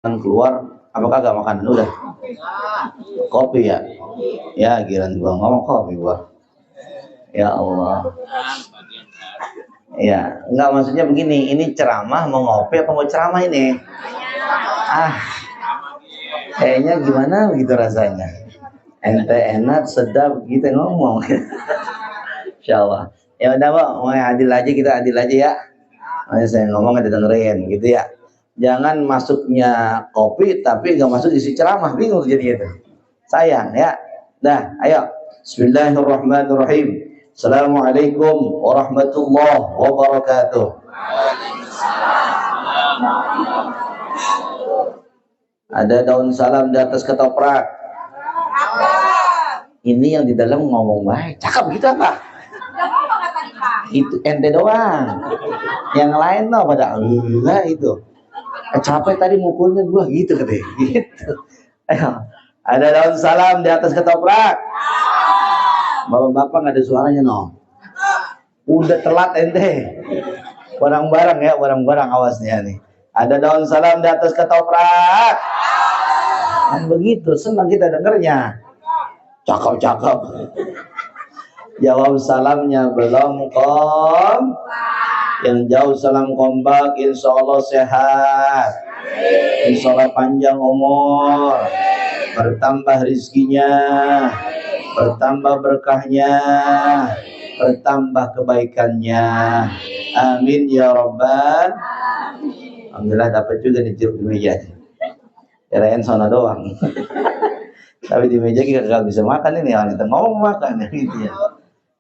keluar, apakah gak makan? Udah. Kopi ya? Ya, gila gua ngomong kopi gua. Ya Allah. Ya, enggak, maksudnya begini, ini ceramah mau ngopi apa mau ceramah ini? Kayaknya gimana begitu rasanya? Ente enak, sedap gitu ngomong. Insyaallah. Ya udah, Pak, mau adil aja, kita adil aja ya. Saya ngomong ada dengerin gitu ya. Jangan masuknya kopi tapi nggak masuk isi ceramah, bingung jadi itu. Sayang ya. Dah, ayo. Bismillahirrahmanirrahim. Assalamualaikum warahmatullahi wabarakatuh. Ada daun salam di atas ketoprak. Ini yang di dalam ngomong baik. Cakep gitu apa? Itu ente doang. Yang lain tuh pada enggak itu. Capek tadi mukulnya gua gitu katanya. Gitu. Ayo. Ada daun salam di atas ketoprak. Bapak-bapak nggak ada suaranya no. Udah telat ente. Barang-barang ya, barang-barang awasnya nih. Ada daun salam di atas ketoprak. Kan begitu, senang kita dengernya. Cakep-cakep. Jawab salamnya belum kom. Yang jauh salam kompak, insya Allah sehat, insya Allah panjang umur, bertambah rizkinya, bertambah berkahnya, bertambah kebaikannya. Amin ya Rabbal. Alhamdulillah dapat juga nih jeruk di meja. Kirain sana doang. Tapi di meja kita gak bisa makan ini, kita ngomong makan gitu ya.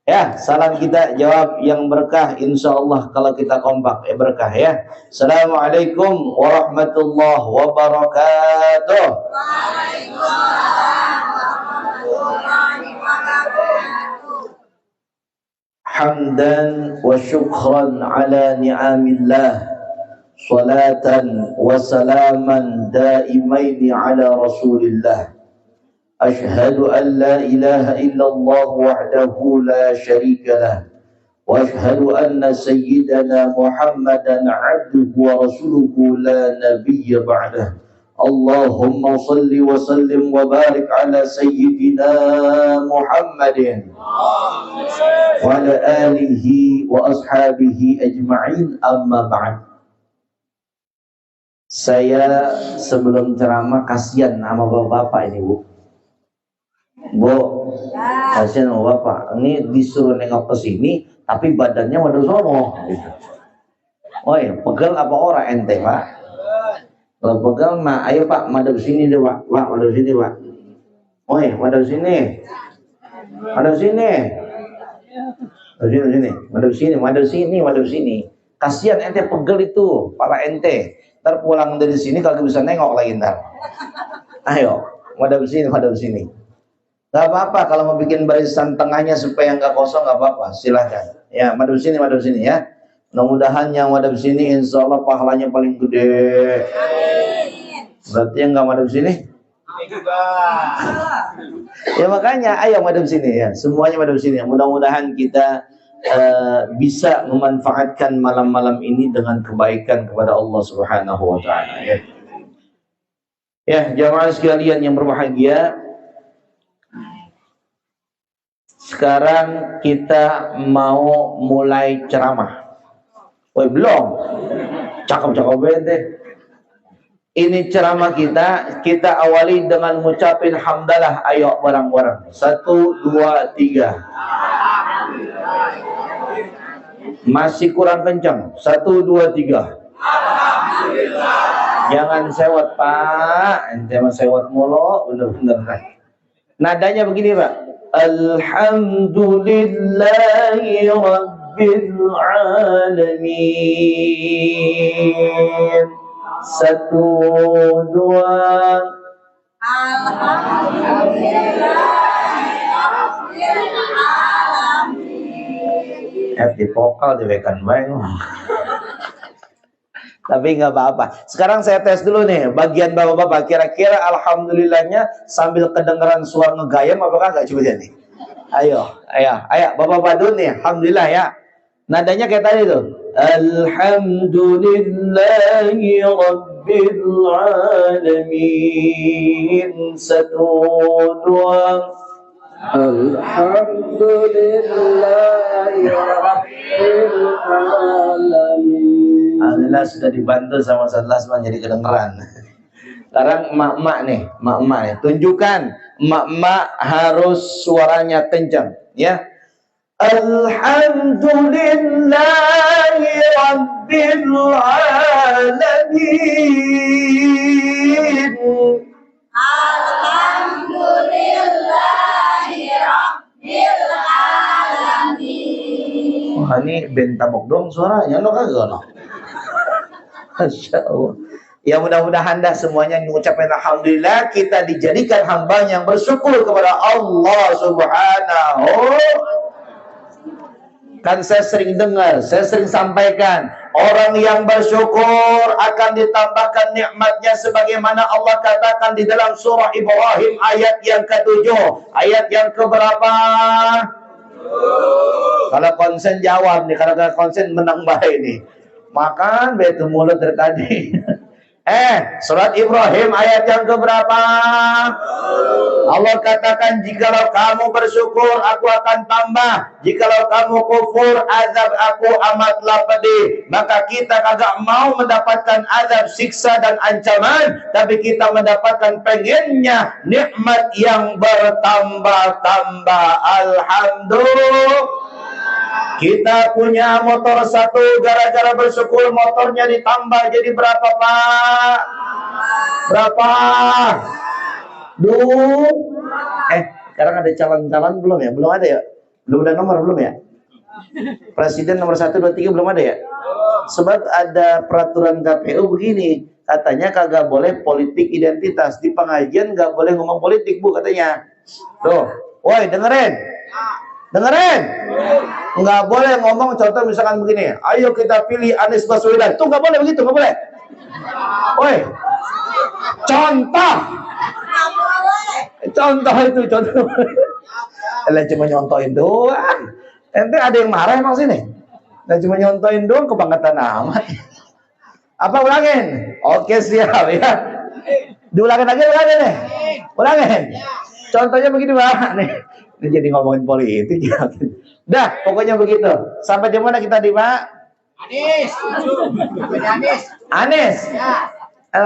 Ya, salam kita jawab yang berkah insyaallah kalau kita kompak ya berkah ya. Assalamualaikum warahmatullahi wabarakatuh. Hamdan wa syukran ala ni'amillah. Salatan wa salaman daimaini ala Rasulillah. أشهد أن لا إله إلا الله وحده لا شريك له وأشهد أن سيدنا محمدا عبده ورسوله لا نبي بعده اللهم صل وسلم وبارك على سيدنا محمد وعلى آله وأصحابه أجمعين أما بعد. Saya sebelum ceramah kasihan sama bapak-bapak ini, Bu. Bu, kasihan sama bapak. Ini disuruh nengok ke sini, tapi badannya waduh sono. Gitu. Oh ya, pegal apa orang ente pak? Kalau pegal mah, ayo pak, madep sini deh pak. Pak, madep sini pak. Oh ya, madep sini. Madep sini. Madep sini, madep sini, madep sini. Kasihan ente pegal itu, pala ente. Ntar pulang dari sini kagak bisa nengok lagi ntar. Ayo, madep sini, madep sini. Gak apa-apa kalau mau bikin barisan tengahnya supaya nggak kosong, nggak apa-apa, silahkan. Ya, madep sini ya. Mudah-mudahan yang madep sini insya Allah pahalanya paling gede. Berarti yang nggak madep sini? Ya makanya, ayo madep sini ya. Semuanya madep sini. Mudah-mudahan kita bisa memanfaatkan malam-malam ini dengan kebaikan kepada Allah Subhanahu Wa Taala. Ya, jamaah sekalian yang berbahagia. Sekarang kita mau mulai ceramah. Woi belum? Cakep-cakep deh. Ini ceramah kita awali dengan ngucapin hamdalah. Ayo bareng-bareng. 1, 2, 3. Masih kurang kencang. 1, 2, 3. Jangan sewot pak. Ente mah sewot mulu. Bener-bener. Nadanya begini pak. Alhamdulillahi Rabbil Alamin. 1, 2. Alhamdulillahi Rabbil Alamin. Di vokal diwekan baik. Tapi nggak apa-apa. Sekarang saya tes dulu nih, bagian bapak-bapak. Kira-kira alhamdulillahnya sambil kedengeran suara ngegayam apakah nggak? Coba lihat nih. Ayo, bapak-bapak dulu nih. Alhamdulillah ya. Nadanya kayak tadi tuh. Alhamdulillahi Rabbil Rabbil Alamin. Satu, dua. Alhamdulillahi Rabbil Alamin. Alhamdulillah sudah dibantu sama Ustaz Lasman jadi kedengeran. Sekarang emak-emak nih, tunjukkan emak-emak harus suaranya kencang, ya. Alhamdulillahi Rabbil Alamin. Alhamdulillahi Rabbil Alamin. Wah, ini band tabok dong suaranya, no kagak no. Masya Allah. Ya mudah-mudahan dah semuanya mengucapkan alhamdulillah, kita dijadikan hamba yang bersyukur kepada Allah Subhanahu. Kan saya sering dengar, saya sering sampaikan, orang yang bersyukur akan ditambahkan nikmatnya sebagaimana Allah katakan di dalam surah Ibrahim ayat yang ke-7. Ayat yang keberapa? Kalau konsen jawab nih, kalau konsen menang baik nih. Makan betul mulut dari tadi. Surat Ibrahim ayat yang keberapa? Allah katakan, jikalau kamu bersyukur, aku akan tambah. Jikalau kamu kufur, azab aku amatlah pedih. Maka kita kagak mau mendapatkan azab, siksa dan ancaman, tapi kita mendapatkan pengennya nikmat yang bertambah-tambah. Alhamdulillah. Kita punya motor satu, gara-gara bersyukur motornya ditambah jadi berapa, Pak? Berapa? Sekarang ada calon-calon belum ya? Belum ada ya? Belum ada nomor belum ya? Presiden nomor 1, 2, 3 belum ada ya? Sebab ada peraturan KPU begini, katanya kagak boleh politik identitas. Di pengajian gak boleh ngomong politik, Bu, katanya. Tuh, woi dengerin. Dengerin, nggak boleh ngomong contoh misalkan begini, ayo kita pilih Anies Baswedan, tuh nggak boleh begitu, nggak boleh. Woi, contoh itu contoh. Kalian cuma nyontoin doang. Ente ada yang marah emang sini? Dan cuma nyontoin doang, kebangetan amat. Apa ulangin? Oke siap ya. Diulangin lagi nih. Ulangin. Contohnya begini Pak nih. Ini jadi ngomongin politik ya. Dah, pokoknya begitu. Sampai di mana kita di Pak? Anies. Ya.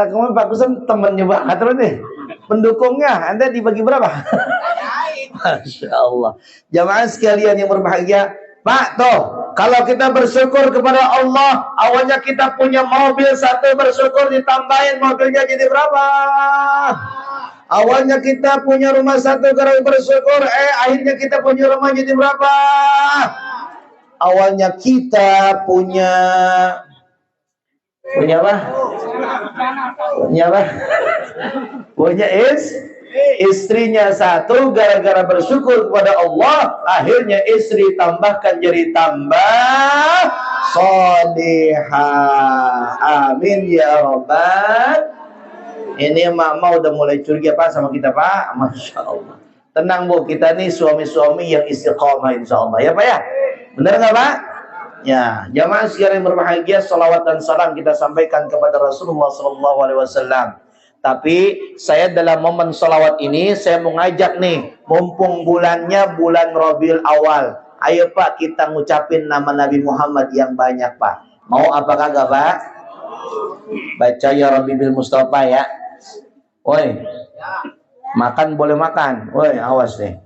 Kemudian Pak Kusum temennya Pak terus nih. Pendukungnya, Anda dibagi berapa? Masya Allah. Jamaah sekalian yang berbahagia, Pak, toh, kalau kita bersyukur kepada Allah, awalnya kita punya mobil satu, bersyukur ditambahin mobilnya jadi berapa? Awalnya kita punya rumah satu, karena bersyukur, akhirnya kita punya rumah jadi berapa? Awalnya kita punya apa? Punya istrinya satu, gara-gara bersyukur kepada Allah, akhirnya istri tambahkan jadi tambah solihah. Amin ya Rabbal. Ini mama udah mulai curiga Pak sama kita Pak. Masya Allah. Tenang Bu, kita nih suami-suami yang istiqomah insya Allah ya Pak ya. Benar nggak Pak? Ya, jamaah sekalian berbahagia, salawat dan salam kita sampaikan kepada Rasulullah SAW. Tapi saya dalam momen salawat ini saya mau ngajak nih, mumpung bulannya bulan Rabiul Awal. Ayo Pak, kita ngucapin nama Nabi Muhammad yang banyak Pak. Mau apa kagak Pak? Baca ya Rabbi bil Mustafa ya. Woi, makan boleh makan. Woi, awas deh.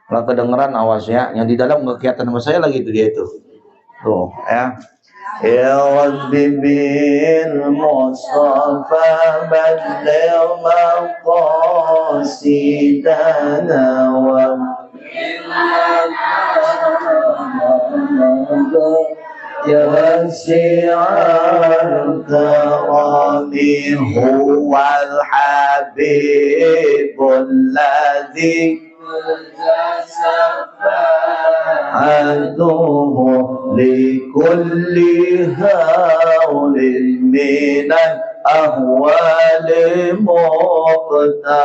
Kalau kedengeran awas ya. Yang di dalam nggak kelihatan sama saya lagi itu dia itu. Tuh ya. Ya Rabbi bil Mustafa badil maqasidana wa ya syi'al karami huwal habibul ladzi aduhu likulli hawlin minan ahwali muqtahami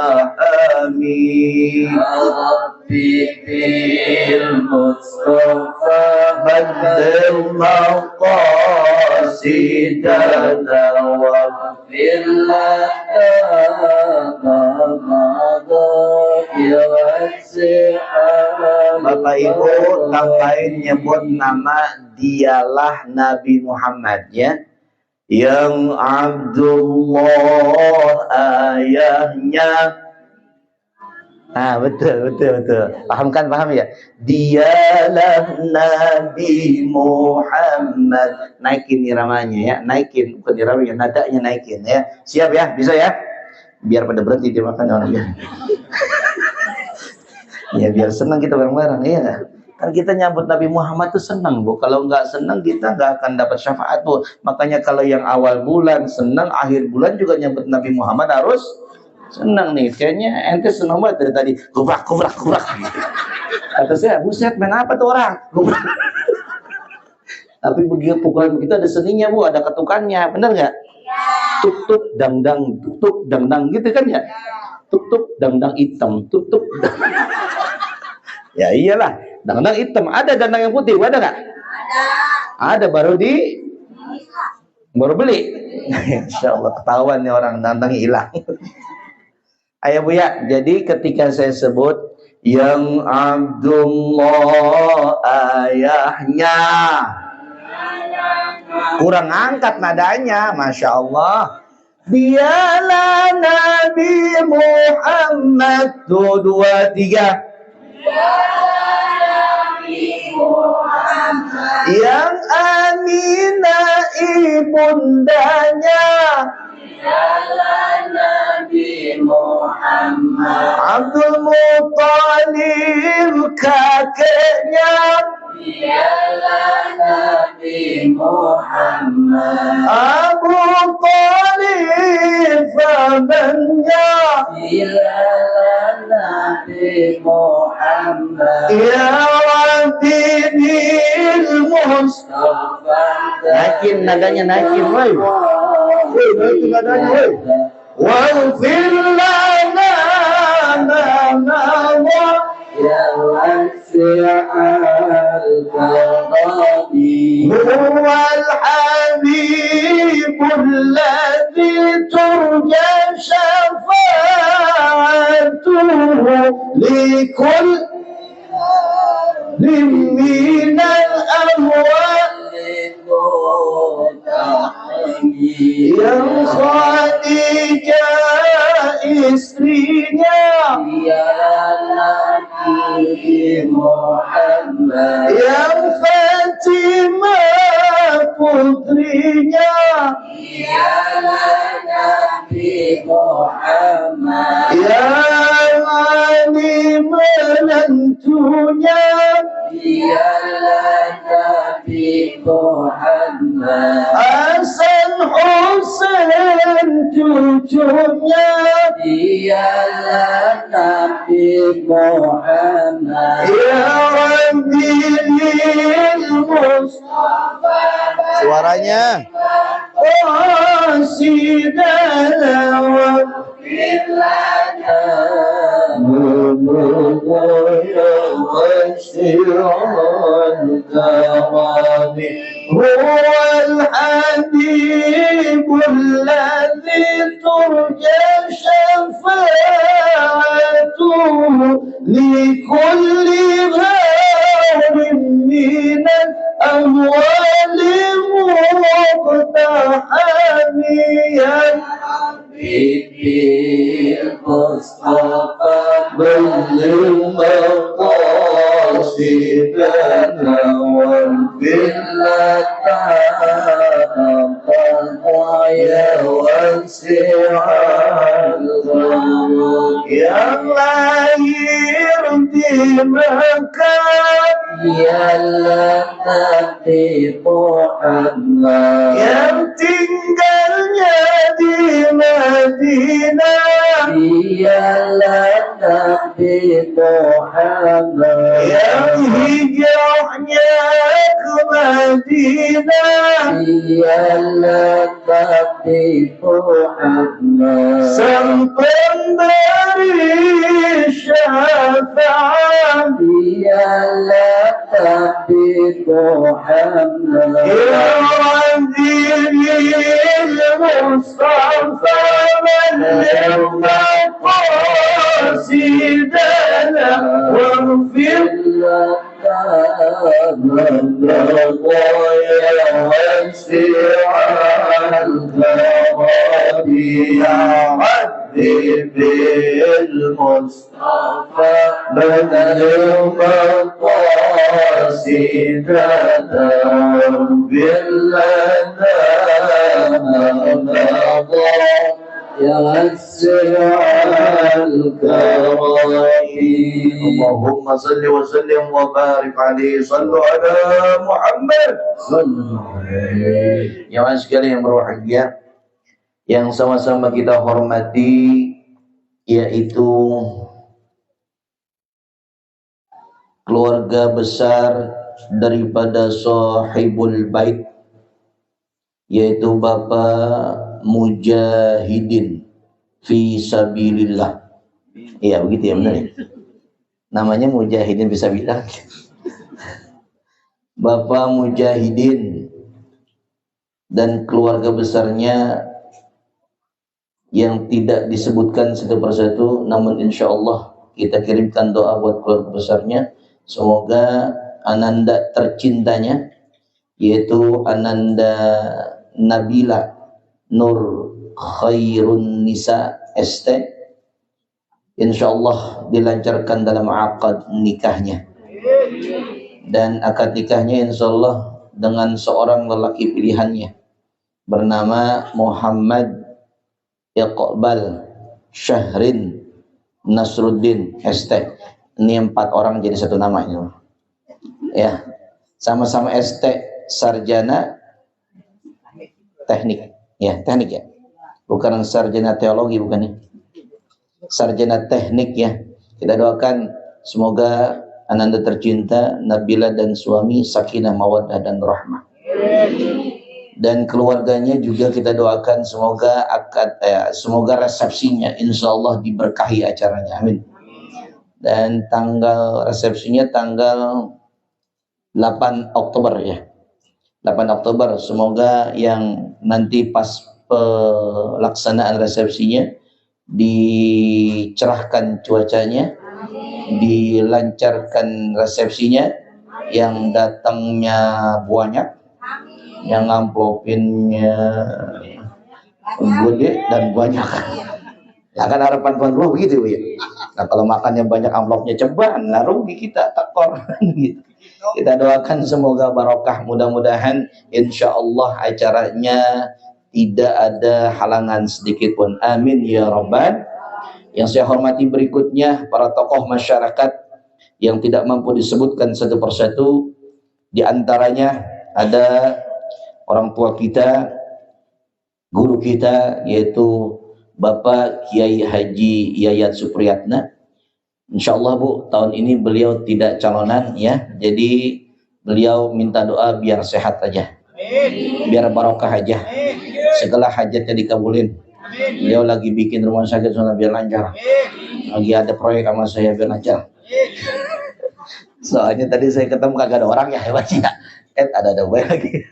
Rabbi bil Mustafa badil maqasidana wa Bapak Ibu tambahin nyebut nama dialah Nabi Muhammad ya. Yang Abdullah ayahnya. Betul. Paham ya? Dialah Nabi Muhammad. Naikin iramanya ya, naikin bukan iramanya, nadanya naikin ya. Siap ya, bisa ya? Biar pada berhenti dia makan orang ya. Ya biar senang kita bareng-bareng ya. Kan kita nyambut Nabi Muhammad tuh senang Bu. Kalau nggak senang kita nggak akan dapat syafaat Bu. Makanya kalau yang awal bulan senang, akhir bulan juga nyambut Nabi Muhammad harus senang nih. Kayaknya ente senang banget dari tadi. Kubrak. Kata saya, buset main apa tuh orang? Tapi begitu pukulan kita ada seninya Bu, ada ketukannya, bener nggak? Tuk dang gitu kan ya? Tuk dang hitam, tuk. Ya iyalah, dangdang hitam. Ada dangdang yang putih, ada nggak? Ada, baru beli. Insya Allah ketahuan nih orang dangdang hilang. Ayo Bu ya, jadi ketika saya sebut yang Abdullah ayahnya, kurang angkat nadanya, Masya Allah. Dialah Nabi Muhammad. Tuh, 2, 3. Yang Aminah ibundanya, Nabi Muhammad. Abdul Muttalib kakeknya, Nabi Muhammad. Abu Talib pamannya, Nabi Muhammad. Ya Rabbi bil Mustafa. Naikin nadanya, naikin woi. Naikin nadanya woi. Waghfir lana ma ya wasi'al qadabi. Huwal habibul ladzi turja syafa'atuhu likul minal amwal yang Khadijah istrinya, Nabi Muhammad. Yang Fatimah putrinya, Nabi Muhammad. Yang Ali menantunya, Nabi Muhammad. Hasan Husain cucunya, dialah Nabi Muhammad. Ya Rabbi lil Mustafa. Suaranya Qasidana wa bilana huwal habibul ladzi turja syafa'atuhu likulli gharin minan amwali muqtahamiyan. Bibil Mustafa belum maqasidana wal bilatan qadaya wasi'al ghurub. Yang lahir di Mekah, ialah Nabi Muhammad. Yang tinggalnya di Madinah, ialah Nabi Muhammad. Yang hijrahnya ke Madinah, ialah Nabi Muhammad. Sang pemberi syafaat, ialah Nabi Muhammad. Ya المصطفى بلغ مقاصدنا واغفر لنا الخطايا واسع الكرم يا ربي بالمصطفى بلغ مقاصدنا واغفر لنا يا واسع الكرم اللهم صل وسلم وبارك عليه صلوا على Muhammad sallallahu alaihi. Jamaah sekalian yang berbahagia, yang sama-sama kita hormati, yaitu keluarga besar daripada sahibul bait, yaitu Bapak Mujahidin fi sabilillah. Iya begitu ya, benar ya? Namanya Mujahidin fi sabilillah. Bapak Mujahidin dan keluarga besarnya yang tidak disebutkan satu persatu, namun insya Allah kita kirimkan doa buat keluarga besarnya. Semoga ananda tercintanya, yaitu Ananda Nabila Nur Khairun Nisa ST, insyaallah dilancarkan dalam akad nikahnya, dan akad nikahnya insyaallah dengan seorang lelaki pilihannya bernama Muhammad Iqbal Syahrin Nasruddin ST. Ini 4 orang jadi satu nama ini ya, sama-sama ST, sarjana teknik ya, teknik ya, bukan sarjana teologi, bukan nih, sarjana teknik ya. Kita doakan semoga ananda tercinta Nabila dan suami sakinah mawaddah dan rahmah, dan keluarganya juga kita doakan semoga semoga resepsinya insyaallah diberkahi acaranya, amin. Dan tanggal resepsinya tanggal 8 Oktober ya, 8 Oktober. Semoga yang nanti pas pelaksanaan resepsinya dicerahkan cuacanya, dilancarkan resepsinya, yang datangnya banyak, yang ngamplopinnya gede dan banyak. Ya kan harapan tuan rumah begitu ya. Nah kalau makannya banyak amplopnya ceban, nah rugi kita, tekor gitu. Kita doakan semoga barokah, mudah-mudahan insya Allah acaranya tidak ada halangan sedikit pun, amin ya rabbal. Yang saya hormati berikutnya para tokoh masyarakat yang tidak mampu disebutkan satu persatu, di antaranya ada orang tua kita, guru kita, yaitu Bapak Kiai Haji Yayat Supriyatna. Insya Allah Bu, tahun ini beliau tidak calonan ya, jadi beliau minta doa biar sehat aja, biar barokah aja, segala hajatnya dikabulin. Beliau lagi bikin rumah sakit soalnya biar lancar, lagi ada proyek sama saya biar lancar. Soalnya tadi saya ketemu kagak ada orang ya, hebat sih ya, ada lagi.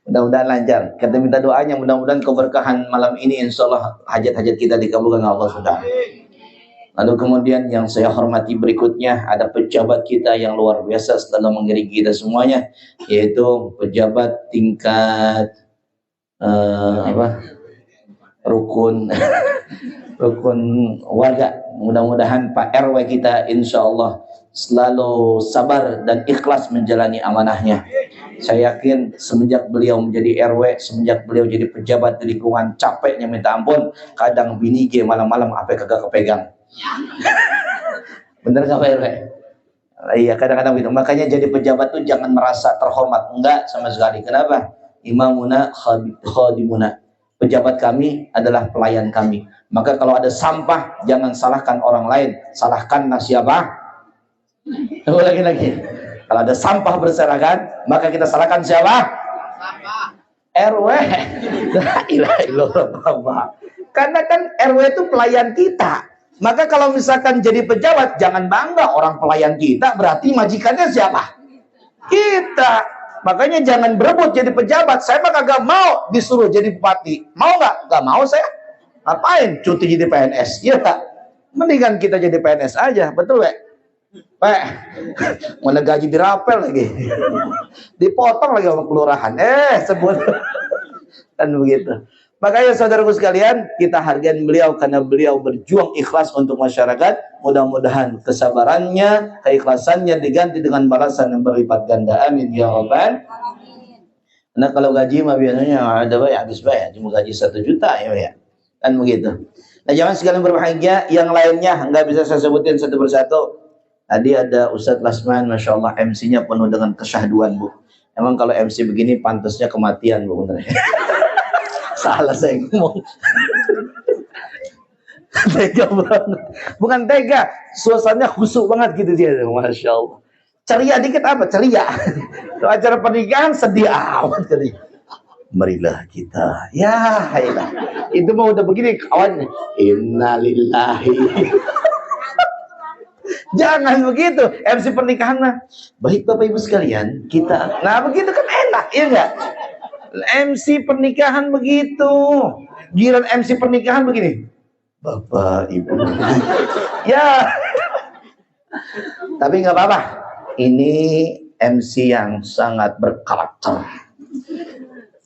Mudah-mudahan lancar. Kita minta doanya, mudah-mudahan keberkahan malam ini insyaallah hajat-hajat kita dikabulkan Allah sudah. Lalu kemudian yang saya hormati berikutnya ada pejabat kita yang luar biasa selalu mengiringi kita semuanya, yaitu pejabat tingkat rukun rukun warga. Mudah-mudahan Pak RW kita insyaallah selalu sabar dan ikhlas menjalani amanahnya. Saya yakin semenjak beliau menjadi RW, semenjak beliau jadi pejabat di lingkungan, capeknya minta ampun. Kadang bini ge malam-malam apa kagak kepegang. Bener gak Pak RW? Iya, kadang-kadang gitu. Makanya jadi pejabat tuh jangan merasa terhormat, enggak sama sekali. Kenapa? Imamuna khadimuna. Pejabat kami adalah pelayan kami. Maka kalau ada sampah jangan salahkan orang lain, salahkan siapa? Lagi-lagi. Kalau ada sampah berserakan, maka kita salahkan siapa? RW. La ilaha illallah. Karena kan RW itu pelayan kita. Maka kalau misalkan jadi pejabat, jangan bangga orang pelayan kita, berarti majikannya siapa? Kita. Makanya jangan berebut jadi pejabat. Saya mah kagak mau disuruh jadi bupati. Mau nggak? Nggak mau saya. Ngapain cuti jadi PNS? Iya tak? Mendingan kita jadi PNS aja, betul gak? Pak, mana gaji dirapel lagi, dipotong lagi sama kelurahan. Sebut kan begitu. Makanya saudaraku sekalian, kita hargai beliau karena beliau berjuang ikhlas untuk masyarakat. Mudah-mudahan kesabarannya, keikhlasannya diganti dengan balasan yang berlipat ganda. Amin ya rabbal. Nah kalau gaji mah biasanya ada bayar habis bayar, cuma gaji 1 juta ya. Kan begitu. Nah jangan sekalian berbahagia, yang lainnya nggak bisa saya sebutin satu persatu. Tadi ada Ustadz Lasman, Masya Allah MC-nya penuh dengan kesyahduan Bu. Emang kalau MC begini pantasnya kematian Bu, bener. Salah saya ngomong. Tega banget. Bukan tega, suasananya khusyuk banget gitu dia, Masya Allah. Ceria dikit apa? Ceria. Kalau acara pernikahan sedih amat ceria. Marilah kita, ya haylah. Itu mau udah begini kawan. Innalillahi. Jangan begitu. MC pernikahan mah baik Bapak Ibu sekalian, kita. Nah begitu kan enak, ya enggak? MC pernikahan begitu. Giliran MC pernikahan begini. Bapak Ibu. Ya. Tapi nggak apa-apa. Ini MC yang sangat berkarakter.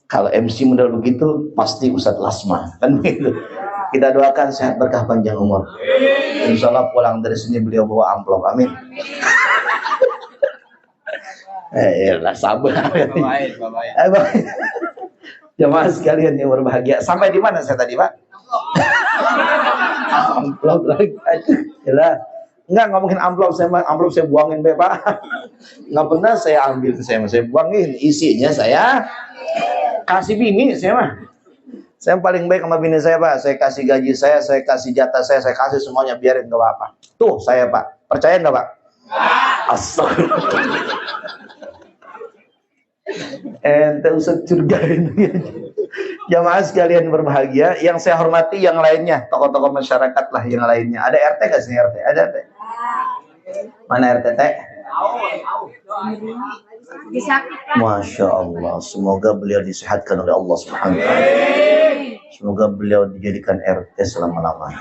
Kalau MC model begitu pasti Ustadz Lasman, kan begitu. Kita doakan sehat berkah panjang umur. Insya Allah pulang dari sini beliau bawa amplop, amin. Lah sabar. Jemaah sekalian yang berbahagia. Sampai di mana saya tadi Pak? Amplop lagi. Yalah. Enggak ngomongin amplop, amplop saya buangin Pak. Nggak pernah saya ambil, saya buangin. Isinya saya kasih bini saya mah. Saya paling baik sama bini saya Pak. Saya kasih gaji saya kasih jatah saya kasih semuanya, biarin gak apa-apa. Tuh saya Pak, percaya nggak Pak? Astagfirullah. Ente usah curigain. Jamaah sekalian berbahagia, yang saya hormati yang lainnya, tokoh-tokoh masyarakat lah yang lainnya. Ada RT gak sih RT? Ada RT? Mana RT teh? Masya Allah, semoga beliau disehatkan oleh Allah Subhanahu wa Ta'ala. Semoga beliau dijadikan RT selama-lamanya.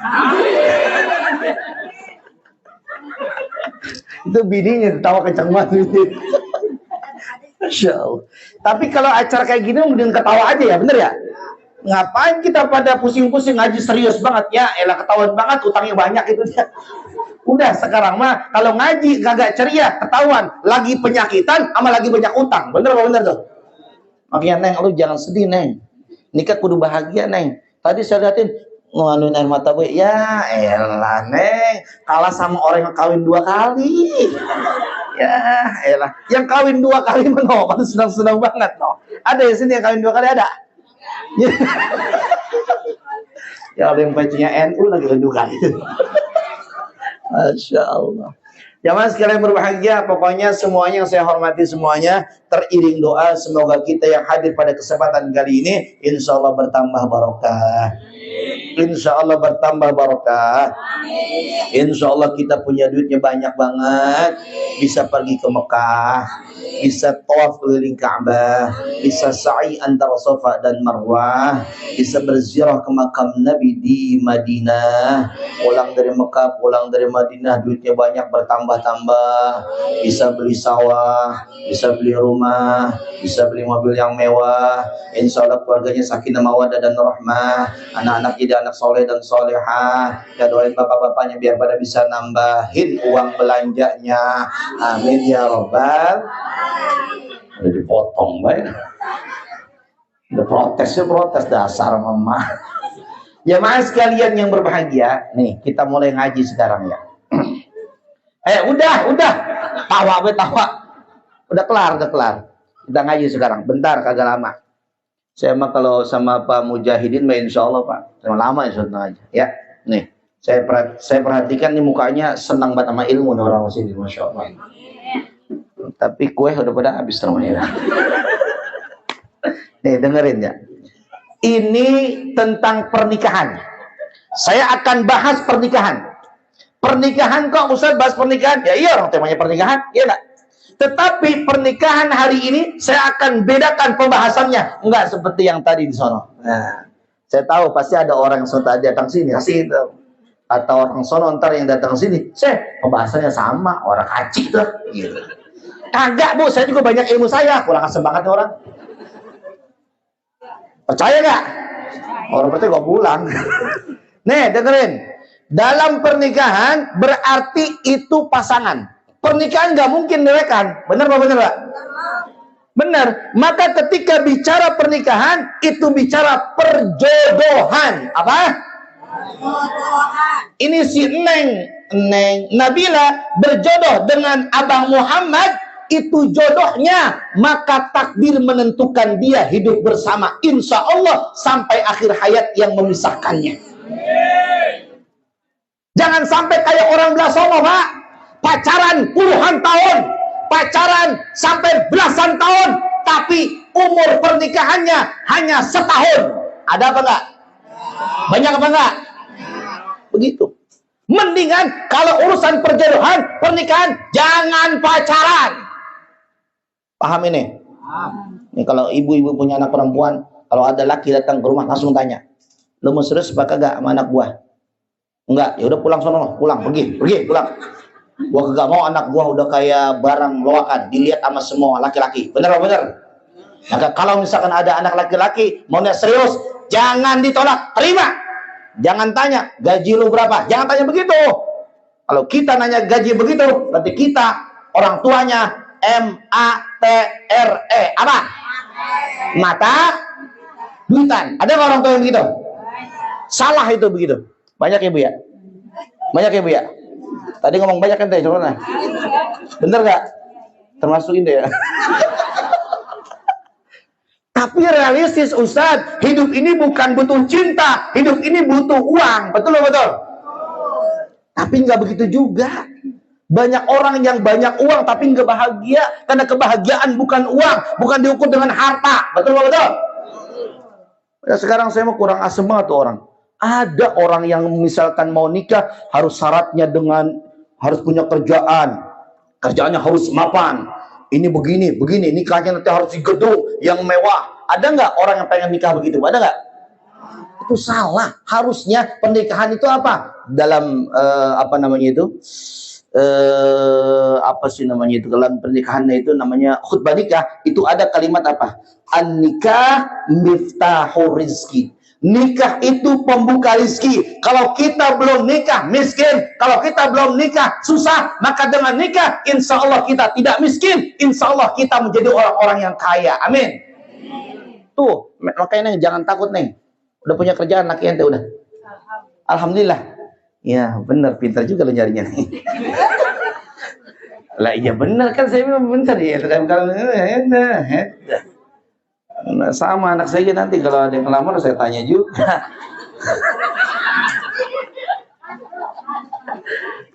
Itu bininya tawa kencang banget. Masya Allah. Tapi kalau acara kayak gini mending ketawa aja ya, bener ya? Ngapain kita pada pusing-pusing ngaji serius banget ya? Elah ketahuan banget utangnya banyak itu dia. Udah sekarang mah kalau ngaji kagak ceria, ketahuan lagi penyakitan sama lagi banyak utang. Bener apa bener tuh? Makanya Neng, lu jangan sedih Neng. Nikah kudu bahagia Neng. Tadi saya liatin nganuin air mata gue. Ya elah Neng, kalah sama orang yang kawin 2 kali. Ya elah, yang kawin 2 kali mah no, senang-senang banget no. Ada ya sini yang kawin 2 kali ada? Ya ada yang pacinya NU lagi kawin 2 kali. Masya Allah. Jamaah sekalian berbahagia, pokoknya semuanya yang saya hormati semuanya, teriring doa semoga kita yang hadir pada kesempatan kali ini insya Allah bertambah barokah. Insya Allah bertambah barokah. Insya Allah kita punya duitnya banyak banget, bisa pergi ke Mekah, bisa tawaf keliling Ka'bah, bisa sa'i antara Safa dan Marwah, bisa berziarah ke makam Nabi di Madinah, pulang dari Mekah, pulang dari Madinah, duitnya banyak bertambah-tambah, bisa beli sawah, bisa beli rumah, bisa beli mobil yang mewah. Insya Allah keluarganya sakinah mawaddah dan rahmah, anak-anak jadi anak soleh dan solehah. Ya doain bapak-bapaknya biar pada bisa nambahin uang belanjanya. Amin ya robbal. Udah dipotong baik. Udah protes dasar mama. Jamaah sekalian yang berbahagia, nih kita mulai ngaji sekarang ya. Udah. Tawa. Udah kelar. Kita ngaji sekarang. Bentar kagak lama. Saya mah kalau sama Pak Mujahidin mah insya Allah Pak. Sama lama insya Allah aja. Ya, nih. Saya perhatikan nih mukanya senang banget sama ilmu nih orang sini, Masya Allah. Tapi kue udah pada habis namanya. Nih dengerin ya. Ini tentang pernikahan. Saya akan bahas pernikahan. Pernikahan kok Ustaz bahas pernikahan? Ya iya orang temanya pernikahan, iya enggak? Tetapi pernikahan hari ini saya akan bedakan pembahasannya. Enggak seperti yang tadi di sono. Nah, saya tahu pasti ada orang yang tadi datang sini kasih itu. Atau orang sono ntar yang datang sini, pembahasannya sama, orang kacik tuh. Gitu. Kagak Bu, saya juga banyak ilmu saya, kurang asem banget orang. Percaya nggak? Orang percaya gak pulang. Nih dengerin, dalam pernikahan berarti itu pasangan. Pernikahan nggak mungkin direkan, bener apa bener Pak? Bener. Maka ketika bicara pernikahan itu bicara perjodohan. Apa? Ini si Neng Nabila berjodoh dengan Abang Muhammad, itu jodohnya, maka takdir menentukan dia hidup bersama insya Allah sampai akhir hayat yang memisahkannya. Jangan sampai kayak orang belah sono Pak, pacaran puluhan tahun, pacaran sampai belasan tahun, tapi umur pernikahannya hanya setahun. Ada apa enggak? Banyak apa enggak? Begitu. Mendingan kalau urusan perjodohan, pernikahan, jangan pacaran. Paham ini? Ini kalau ibu-ibu punya anak perempuan, kalau ada laki datang ke rumah langsung tanya, lu mau serius apa kagak sama anak gua? Enggak, ya udah pulang sono, pulang, pergi, pulang. Gua kagak mau anak gua udah kayak barang loakan, dilihat sama semua laki-laki. Bener apa bener? Maka kalau misalkan ada anak laki-laki maunya serius, jangan ditolak, terima. Jangan tanya gaji lu berapa, jangan tanya begitu. Kalau kita nanya gaji begitu, berarti kita orang tuanya MATRE, apa? Mata duitan. Ada nggak orang tua yang begitu? Salah itu begitu. Banyak ya Bu ya? Banyak ya Bu ya? Tadi ngomong banyak kan tadi, coba. Bener nggak? Termasuk ini ya. Tapi realistis Ustadz, hidup ini bukan butuh cinta, hidup ini butuh uang. Betul loh, betul? Tapi nggak begitu juga. Banyak orang yang banyak uang tapi nggak bahagia, karena kebahagiaan bukan uang, bukan diukur dengan harta. Betul loh, betul? Ya, sekarang saya mau kurang asem banget tuh orang. Ada orang yang misalkan mau nikah harus syaratnya dengan harus punya kerjaan, kerjaannya harus mapan. Ini begini, nikahnya nanti harus di gedung yang mewah. Ada nggak orang yang pengen nikah begitu? Ada nggak? Itu salah. Harusnya pernikahan itu apa? Dalam apa namanya itu? Apa sih namanya itu? Dalam pernikahannya itu namanya khutbah nikah. Itu ada kalimat apa? An-nikah miftahur rizki. Nikah itu pembuka rizki. Kalau kita belum nikah, miskin. Kalau kita belum nikah, susah. Maka dengan nikah, insya Allah kita tidak miskin. Insya Allah kita menjadi orang-orang yang kaya. Amin. Tuh, makanya jangan takut nih. Udah punya kerjaan laki ente udah. Alhamdulillah. Ya bener, pintar juga lo nyarinya nih. Lah iya bener kan, saya memang bener ya. Nah, sama anak saya nanti kalau ada yang ngelamar saya tanya juga.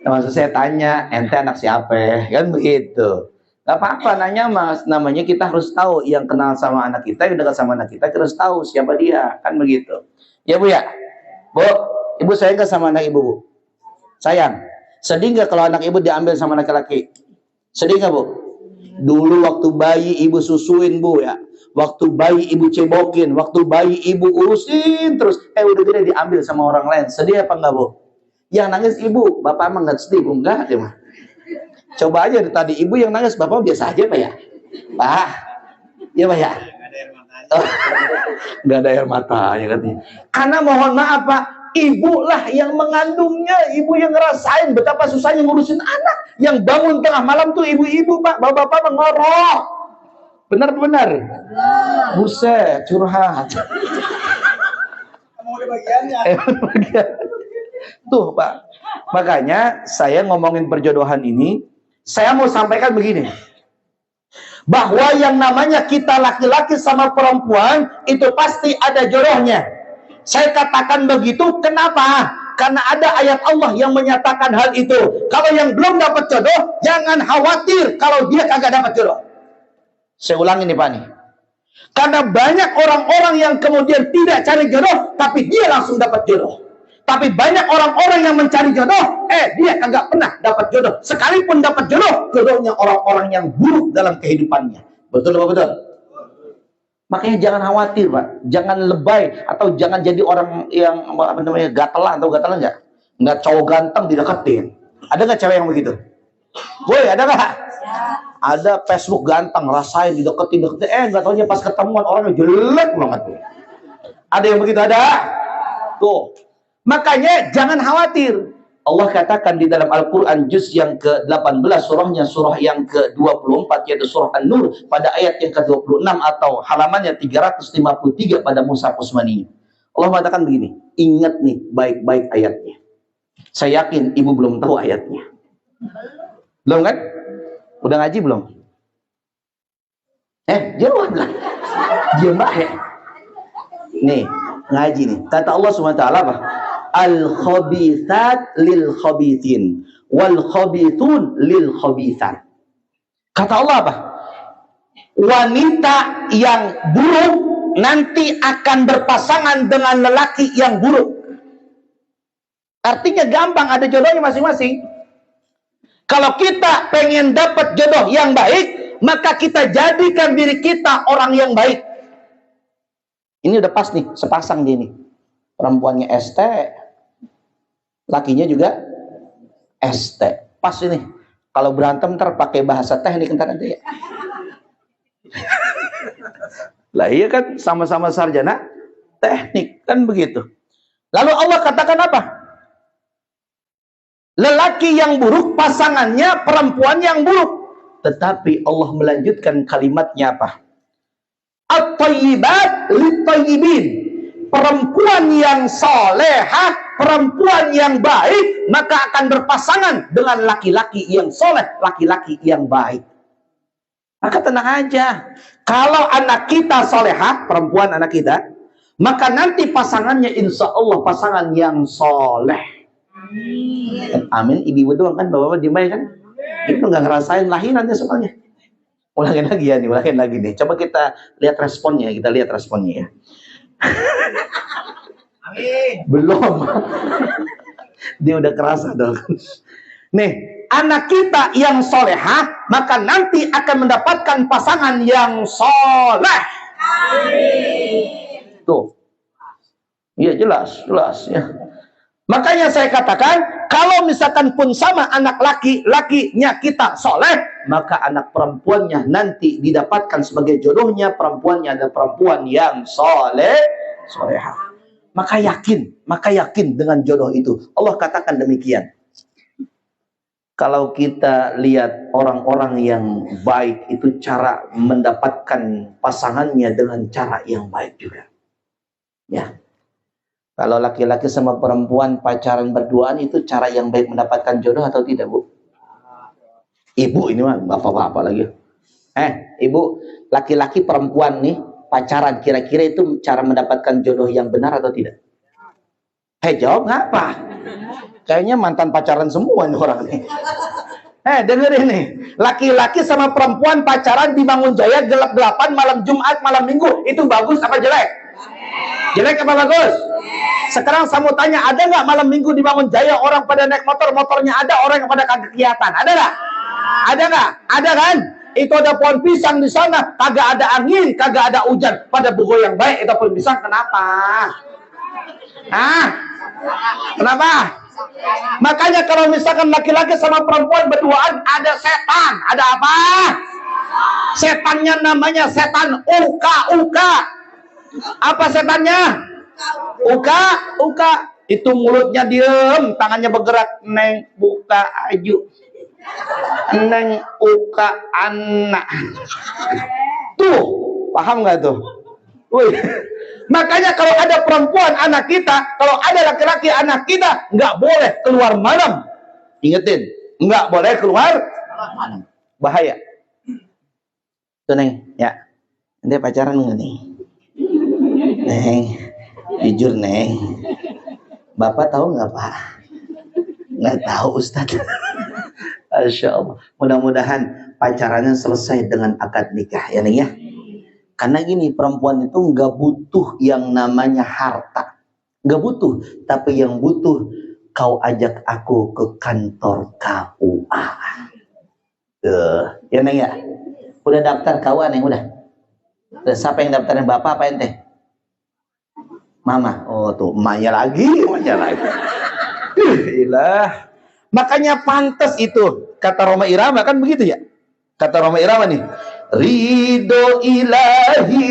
Maksud saya tanya, ente anak siapa? Kan begitu. Gak apa-apa nanya Mas, namanya kita harus tahu yang kenal sama anak kita, yang dekat sama anak kita harus tahu siapa dia, kan begitu. Ya Bu ya? Bu, ibu sayang gak sama anak ibu Bu? Sayang. Sedih gak kalau anak ibu diambil sama laki-laki? Sedih gak Bu? Dulu waktu bayi ibu susuin Bu ya. Waktu bayi ibu cebokin, waktu bayi ibu urusin terus, udah gede diambil sama orang lain. Sedih apa enggak Bu? Yang nangis ibu, bapak emang nggak sedih Bu? Enggak deh mah. Coba aja tadi ibu yang nangis, bapak biasa aja Pak ya? Pak, ya Pak ya? Nggak ada air mata ya katanya. Karena mohon maaf Pak, ibu lah yang mengandungnya, ibu yang ngerasain betapa susahnya ngurusin anak. Yang bangun tengah malam tuh ibu-ibu Pak, bapak-bapak mengorok. Benar-benar. Buset, curhat. Mau bagiannya. Tuh Pak. Makanya saya ngomongin perjodohan ini, saya mau sampaikan begini. Bahwa yang namanya kita laki-laki sama perempuan itu pasti ada jodohnya. Saya katakan begitu, kenapa? Karena ada ayat Allah yang menyatakan hal itu. Kalau yang belum dapat jodoh, jangan khawatir kalau dia kagak dapat jodoh. Saya ulangi nih Pak nih. Karena banyak orang-orang yang kemudian tidak cari jodoh, tapi dia langsung dapat jodoh. Tapi banyak orang-orang yang mencari jodoh, dia kagak pernah dapat jodoh. Sekalipun dapat jodoh, jodohnya orang-orang yang buruk dalam kehidupannya. Betul apa betul? Makanya jangan khawatir, Pak. Jangan lebay atau jangan jadi orang yang apa namanya gatelan atau gatelan nggak? Nggak cowok ganteng dideketin. Ada nggak cewek yang begitu? Woi, ada nggak? Ada Facebook ganteng, rasain dideketin, nggak taunya pas ketemuan orangnya jelek banget. Ada yang begitu ada? Tuh. Makanya jangan khawatir. Allah katakan di dalam Al-Quran juz yang ke-18 surahnya surah yang ke-24 yaitu surah An-Nur pada ayat yang ke-26 atau halamannya 353 pada Mushaf Utsmani. Allah mengatakan begini, ingat nih baik-baik ayatnya. Saya yakin ibu belum tahu ayatnya. Belum kan? Udah ngaji belum? Jawab lah. Diam baik. Nih, ngaji nih. Kata Allah SWT apa? Al-khabithat lil khabithin wal khabithun lil khabithat. Kata Allah apa? Wanita yang buruk nanti akan berpasangan dengan lelaki yang buruk. Artinya gampang, ada jodohnya masing-masing. Kalau kita pengen dapat jodoh yang baik, maka kita jadikan diri kita orang yang baik. Ini udah pas nih, sepasang dia nih. Perempuannya ST, lakinya juga ST. Pas ini. Kalau berantem ntar pakai bahasa teknik ntar nanti ya. Lah iya kan, sama-sama sarjana teknik kan begitu. Lalu Allah katakan apa? Lelaki yang buruk pasangannya perempuan yang buruk. Tetapi Allah melanjutkan kalimatnya apa? At-tayyibat lit-tayyibin. Perempuan yang solehah, perempuan yang baik, maka akan berpasangan dengan laki-laki yang soleh, laki-laki yang baik. Maka tenang aja. Kalau anak kita solehah, perempuan anak kita, maka nanti pasangannya insya Allah pasangan yang soleh. Amin. Ibu-ibu doang kan, bapak-bapak dimai kan? Itu nggak ngerasain lahirannya soalnya. Ulangin lagi ya nih, ulangin lagi nih. Coba kita lihat responnya, ya. Amin. Belum. Dia udah kerasa dong. Nih, anak kita yang solehah, maka nanti akan mendapatkan pasangan yang soleh. Amin. Tuh. Iya jelas ya. Makanya saya katakan, kalau misalkan pun sama anak laki-lakinya kita soleh, maka anak perempuannya nanti didapatkan sebagai jodohnya, perempuannya adalah perempuan yang solehah. Maka yakin dengan jodoh itu. Allah katakan demikian. Kalau kita lihat orang-orang yang baik itu cara mendapatkan pasangannya dengan cara yang baik juga. Ya. Kalau laki-laki sama perempuan pacaran berduaan itu cara yang baik mendapatkan jodoh atau tidak, Bu? Ibu ini mah bapak-bapak lagi. Ibu, laki-laki perempuan nih pacaran kira-kira itu cara mendapatkan jodoh yang benar atau tidak? Jawab ngapa? Kayaknya mantan pacaran semua nih orang nih. Dengerin nih. Laki-laki sama perempuan pacaran di Mangunjaya gelap-gelapan malam Jumat, malam Minggu. Itu bagus apa jelek? Jelek apa bagus? Sekarang saya mau tanya, ada nggak malam Minggu di Mangunjaya orang pada naik motornya ada, orang yang pada kagak kelihatan? Ada nggak? Ada nggak? Ada kan? Itu ada pohon pisang di sana, kagak ada angin, kagak ada hujan, pada bergoyang baik itu pohon pisang. Kenapa? Kenapa? Makanya kalau misalkan laki-laki sama perempuan berduaan, ada setan. Ada apa? Setannya namanya setan uka. Apa setannya? Uka. Itu mulutnya diem, tangannya bergerak. Neng buka aju. Neng uka anak. Tuh, paham nggak tuh? Wih. Makanya kalau ada perempuan anak kita, kalau ada laki-laki anak kita, nggak boleh keluar malam. Ingetin, nggak boleh keluar malam. Bahaya. Tuh Neng, ya. Nanti pacaran nggak nih? Neng, jujur Neng, Bapak tahu nggak Pak? Nggak tahu Ustadz. Masya Allah. Mudah-mudahan pacarannya selesai dengan akad nikah ya Neng ya. Karena gini, perempuan itu nggak butuh yang namanya harta. Nggak butuh, tapi yang butuh kau ajak aku ke kantor KUA. Ya Neng ya. Udah daftar KUA Neng udah. Siapa yang daftarin, bapak apa ente? Mama. Oh tuh, emaknya lagi. Ilah. Makanya pantas itu kata Roma Irama kan begitu ya. Kata Roma Irama nih, ridho ilahi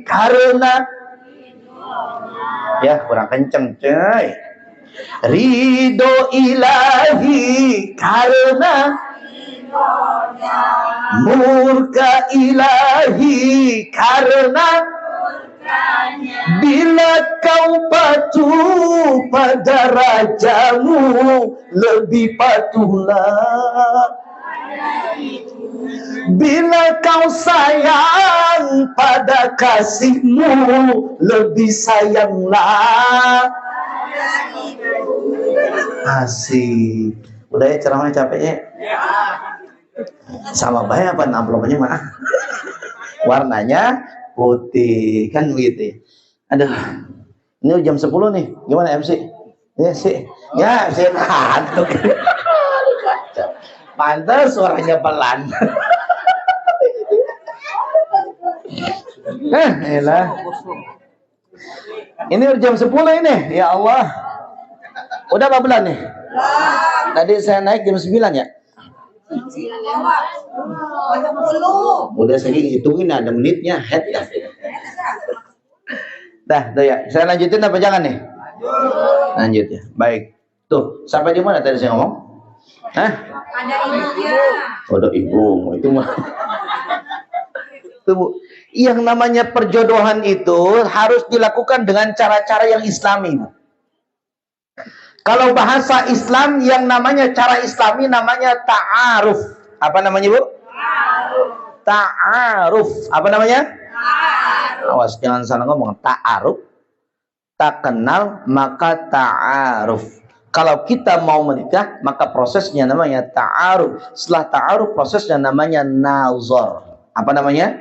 karena ya kurang kenceng coy. Ridho ilahi karena murka ilahi karena bila kau patuh pada rajamu, lebih patuhlah. Bila kau sayang pada kasihmu, lebih sayanglah. Asik. Udah ya ceramahnya capek ya? Sama bayar apa amplopnya mah? Warnanya putih kan begitu. Aduh, ini jam 10 nih. Gimana MC? Ya sih. Ya sih ngantuk. Pantas suaranya pelan. Elah. Ini udah jam 10 ini. Ya Allah. Udah berapa bulan nih? Tadi saya naik jam 9 ya? Udah saya hitungin ada menitnya. Head ya. Dah, tuh ya. Saya lanjutin apa jangan nih? Lanjut ya. Baik. Tuh, sampai di mana tadi saya ngomong? Hah? Ada ibunya. Ada ibu, itu mah. Tuh, yang namanya perjodohan itu harus dilakukan dengan cara-cara yang Islami. Kalau bahasa Islam yang namanya cara Islami namanya ta'aruf. Apa namanya, Bu? Ta'aruf. Apa namanya? Awas jangan salah ngomong. Ta'aruf. Tak kenal maka ta'aruf. Kalau kita mau menikah, maka prosesnya namanya ta'aruf. Setelah ta'aruf, prosesnya namanya nazar. Apa namanya?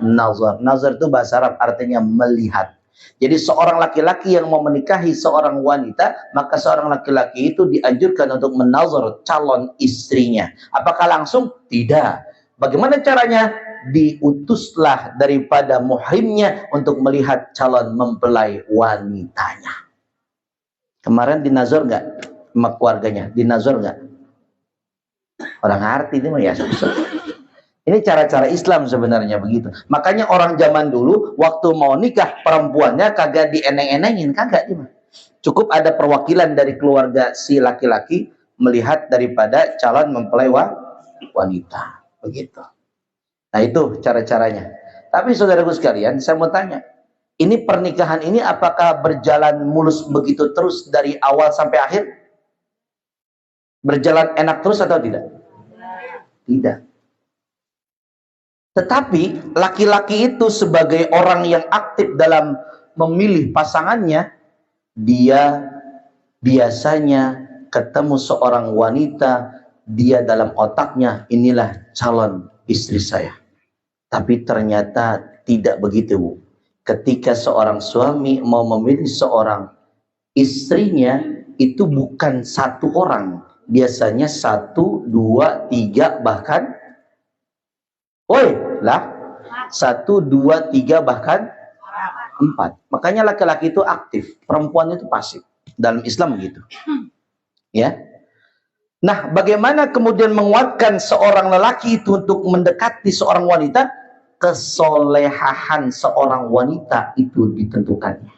Nazar. Nazar itu bahasa Arab artinya melihat. Jadi seorang laki-laki yang mau menikahi seorang wanita, maka seorang laki-laki itu dianjurkan untuk menazar calon istrinya. Apakah langsung? Tidak. Bagaimana caranya? Diutuslah daripada muhrimnya untuk melihat calon mempelai wanitanya. Kemarin dinazar nggak sama keluarganya? Dinazar nggak? Orang ngerti ini mah ya susah. Ini cara-cara Islam sebenarnya begitu. Makanya orang zaman dulu waktu mau nikah perempuannya kagak dieneng-enengin, kagak dia. Cukup ada perwakilan dari keluarga si laki-laki melihat daripada calon mempelai wanita. Begitu. Nah itu cara-caranya. Tapi saudaraku sekalian, saya mau tanya. Ini pernikahan ini apakah berjalan mulus begitu terus dari awal sampai akhir? Berjalan enak terus atau tidak? Tidak. Tetapi laki-laki itu sebagai orang yang aktif dalam memilih pasangannya, dia biasanya ketemu seorang wanita, dia dalam otaknya inilah calon istri saya. Tapi ternyata tidak begitu, Bu. Ketika seorang suami mau memilih seorang istrinya, itu bukan satu orang. Biasanya 1, 2, 3 bahkan 1, 2, 3 bahkan 4. Makanya laki-laki itu aktif, perempuan itu pasif. Dalam Islam begitu. Ya. Nah, bagaimana kemudian menguatkan seorang lelaki itu untuk mendekati seorang wanita? Kesolehahan seorang wanita itu ditentukannya.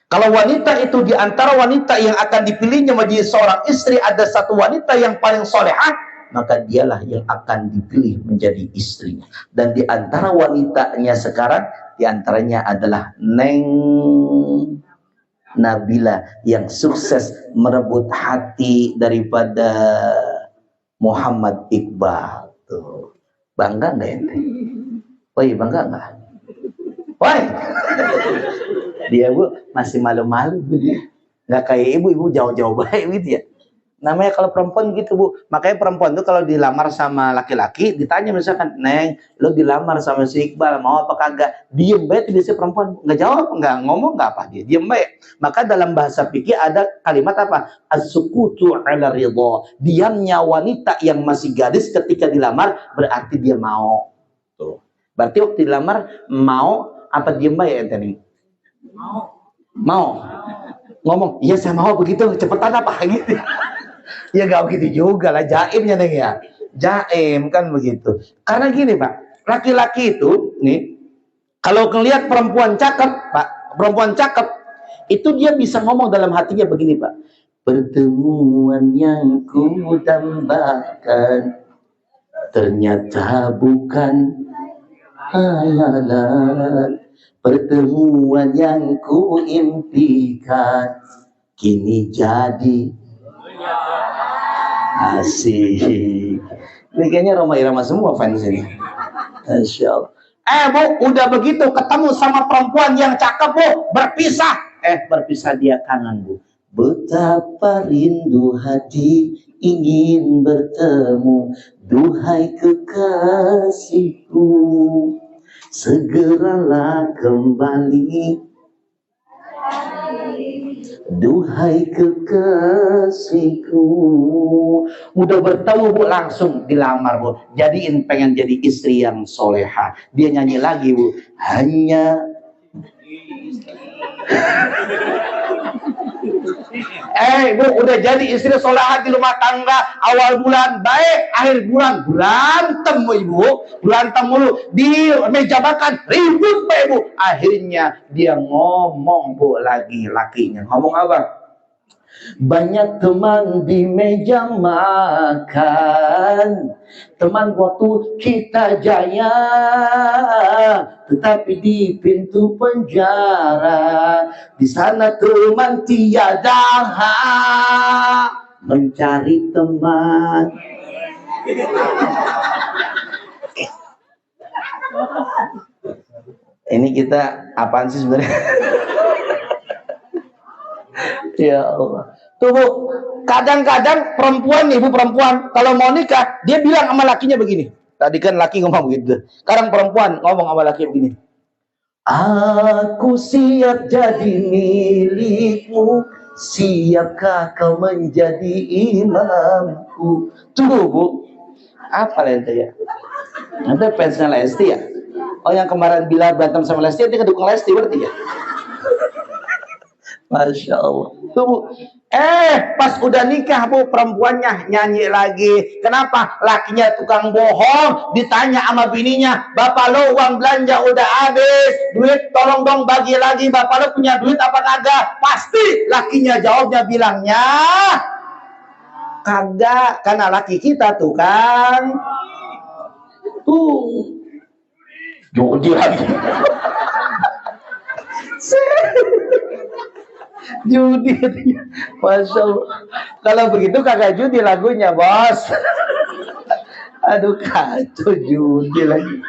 Kalau wanita itu di antara wanita yang akan dipilihnya menjadi seorang istri ada satu wanita yang paling solehah, maka dialah yang akan dipilih menjadi istrinya. Dan di antara wanitanya sekarang, di antaranya adalah Neng Nabila yang sukses merebut hati daripada Muhammad Iqbal. Tuh. Bangga nggak ente? Woi, bangga nggak? Woi, dia Bu masih malu-malu dia. Nggak kayak ibu jauh-jauh baik gitu ya. Namanya kalau perempuan gitu, Bu. Makanya perempuan tuh kalau dilamar sama laki-laki, ditanya misalkan, Neng, lo dilamar sama si Iqbal, mau apa kagak? Diem baik, biasanya perempuan. Nggak jawab, nggak ngomong, nggak apa. Dia diem baik. Maka dalam bahasa fikih ada kalimat apa? As-sukutu ala ridho. Diamnya wanita yang masih gadis ketika dilamar, berarti dia mau. Tuh. Berarti waktu dilamar, mau apa diem baik, ente nih? Mau. Ngomong, iya saya mau begitu, cepetan apa gitu. Ya gak begitu juga lah, jaimnya Neng ya. Jaim kan begitu. Karena gini Pak, laki-laki itu nih, kalau ngelihat perempuan cakep Pak, perempuan cakep, itu dia bisa ngomong dalam hatinya begini Pak. Pertemuan yang ku dambakan ternyata bukan hayalan. Pertemuan yang ku impikan kini jadi asik. Ini kayaknya Roma Irama semua fans ini. Masya Allah. Bu, udah begitu ketemu sama perempuan yang cakep Bu, berpisah. Berpisah dia kangen Bu. Betapa rindu hati ingin bertemu, duhai kekasihku, segeralah kembali. Duhai kekasihku. Udah bertemu Bu, langsung dilamar Bu. Jadiin, pengen jadi istri yang soleha. Dia nyanyi lagi Bu. Hanya Bu, udah jadi istri soleha di rumah tangga. Awal bulan baik, akhir bulan berantem Ibu. Berantem mulu. Di meja makan ribut Pak Ibu. Akhirnya dia ngomong Bu lagi lakinya. Ngomong apa? Banyak teman di meja makan, teman waktu kita jaya, tetapi di pintu penjara, di sana teman tiada, mencari teman. Ini kita apaan sih sebenarnya? Ya Allah. Tuh Bu, kadang-kadang perempuan, ibu perempuan kalau mau nikah, dia bilang sama lakinya begini. Tadi kan laki ngomong begitu. Sekarang perempuan ngomong sama laki begini. Aku siap jadi milikmu, siapkah kau menjadi imamku? Tuh Bu, apa ente ya? Ente fansnya Lesti ya? Oh yang kemarin Bilar berantem sama Lesti, dia kedukung Lesti berarti ya? Masya Allah. Tuh Bu. Pas udah nikah Bu, perempuannya nyanyi lagi. Kenapa? Lakinya tukang bohong. Ditanya sama bininya, bapak lo uang belanja udah habis, duit tolong dong bagi lagi, bapak lo punya duit apa kagak? Pasti lakinya jawabnya bilangnya kagak, karena laki kita tukang judi lagi. Judi, Masya Allah. Kalau begitu kagak judi lagunya Bos. Aduh kacau, judi lagi.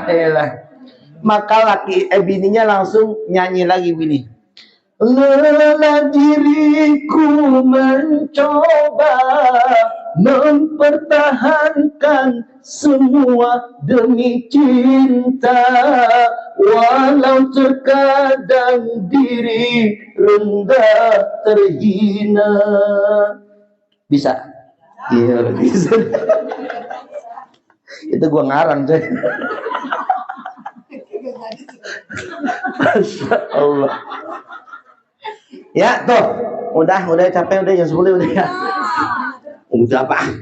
Elah. Maka bininya langsung nyanyi lagi bini. Lelah diriku mencoba mempertahankan semua demi cinta, walau terkadang diri rendah terhina. Bisa? Iya bisa. Itu gua ngarang coy. Masya Allah. Ya tuh, udah capek, udah jam 10 udah ya. Udah Pak.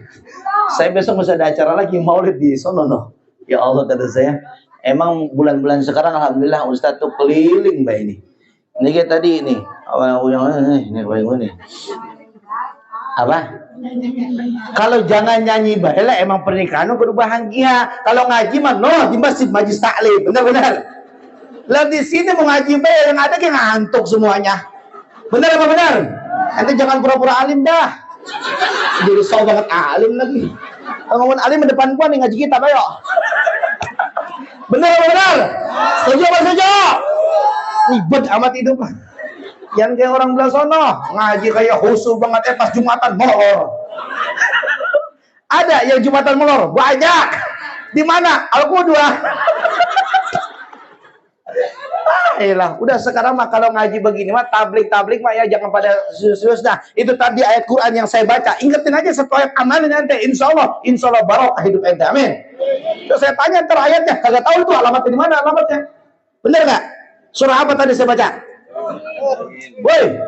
Saya besok masih ada acara lagi maulid di sono no. Ya Allah kata saya, emang bulan-bulan sekarang alhamdulillah Ustadz tuh keliling Mbak ini. Ini kayak tadi ini, ini apa? Kalau jangan nyanyi bahelah emang pernikahan kudu bahagia. Kalau ngaji mah no di masjid majlis taklim, benar-benar. Lah di sini mau ngaji bae yang ada kayak ngantuk semuanya. Benar apa benar? Ente jangan pura-pura alim dah. Jadi so banget alim lagi. Ngomong alim di depan gua nih ngaji kita, ayo. Benar apa benar? Setuju apa setuju? Ribet amat itu, Pak. Jangan kayak orang belah sono, ngaji kayak khusyuk banget pas Jumatan molor. Ada yang Jumatan molor, banyak. Di mana? Al-Qudwah. Udah sekarang mah kalau ngaji begini mah tablik mah ya jangan pada serius. Nah, itu tadi ayat Quran yang saya baca. Ingetin aja satu ayat, amalin nanti insya Allah barokah hidup ente. Amin. Terus saya tanya ntar ayatnya, kagak tahu itu alamatnya di mana alamatnya. Bener nggak? Surah apa tadi saya baca? Woi,